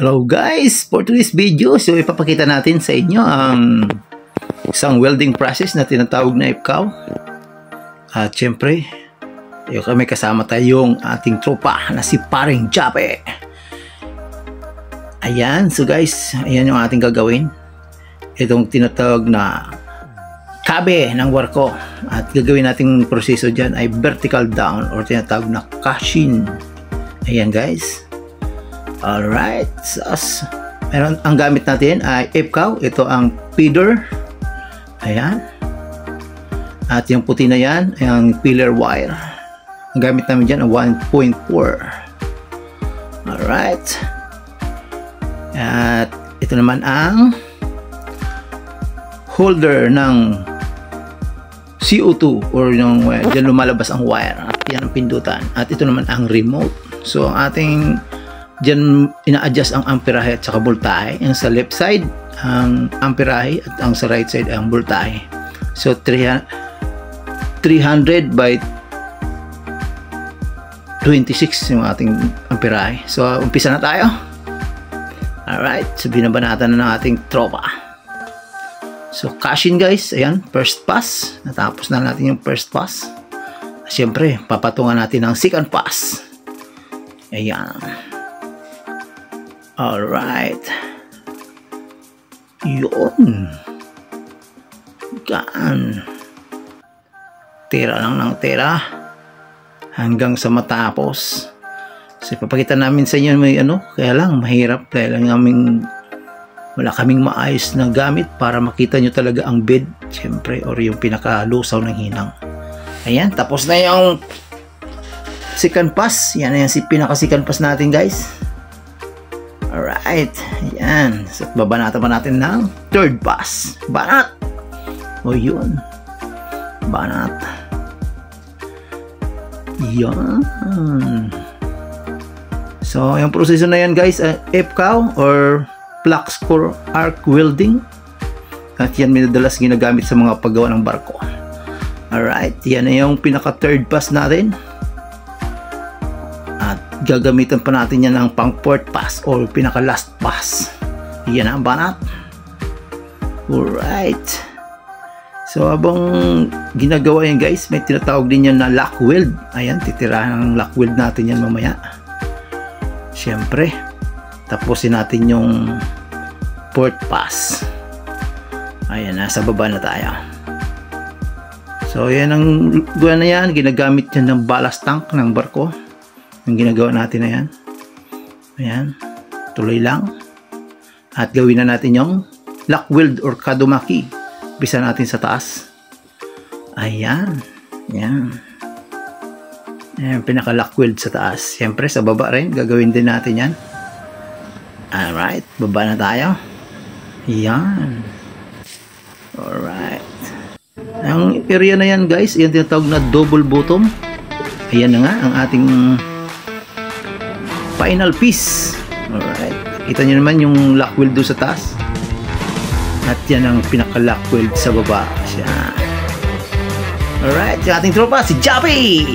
Hello guys! For today's video, so ipapakita natin sa inyo ang isang welding process na tinatawag na ipkaw. At syempre, kami kasama tayong ating tropa na si Paring Jape. Ayan, so guys, ayan yung ating gagawin. Itong tinatawag na kabe ng barko. At gagawin nating proseso dyan ay vertical down or tinatawag na cashin. Ayan guys. Alright, so, meron ang gamit natin ay ipkaw. Ito ang feeder. Ayan. At yung puti na yan ay ang pillar wire. Ang gamit namin dyan ay 1.4. Alright. At ito naman ang holder ng CO2 or yung dyan lumalabas ang wire. At yan ang pindutan. At ito naman ang remote. So ang ating dyan ina-adjust ang amperahe at saka voltahe. Yung sa left side ang amperahe at ang sa right side ang voltahe. So 300 by 26 yung ating amperahe. So umpisa na tayo. Alright, so binabanatan na ng ating tropa. So cashin guys, ayan, first pass. Natapos na natin yung first pass. Siyempre, papatungan natin ang second pass. Ayan. Alright. Yun. Gaan. Tira lang ng tira. Hanggang sa matapos. So, ipapakita namin sa inyo may kaya lang mahirap. Kaya lang wala kaming maayos na gamit para makita nyo talaga ang bed. Siyempre, or yung pinakalusaw ng hinang. Ayan, tapos na yung second pass. Yan na yung pinaka-second pass natin guys. Alright, ayan. So, babanatan pa natin ng third pass. Banat! O yun. Banat. Yan. So, yung proseso na yan guys, ipkaw or flux core arc welding. At yan minadalas ginagamit sa mga paggawa ng barko. Alright, yan na yung pinaka third pass natin. At gagamitan pa natin yan ng pang fourth pass or pinaka last pass. Yan ang banat. Alright. So habang ginagawa yan guys, may tinatawag din yan na lock weld. Ayan, titirahan ng lock weld natin yan mamaya. Siyempre, tapusin natin yung fourth pass. Ayan, nasa baba na tayo. So yan ang gawa na yan, ginagamit yan ng ballast tank ng barko. Yung ginagawa natin na yan. Ayan, tuloy lang. At gawin na natin yung lock weld or kadomaki. Bisa natin sa taas. Ayan. Ayan. Ayan, pinaka lock weld sa taas. Siyempre sa baba rin, gagawin din natin yan. Alright, baba na tayo. Ayan. Alright. Ang area na yan guys, yan tinatawag na double bottom. Ayan na nga ang ating final piece. Alright. Kita nyo naman yung lock weld doon sa taas. At yan ang pinaka lock weld sa baba. Alright. Yung ating tropa, si Jape!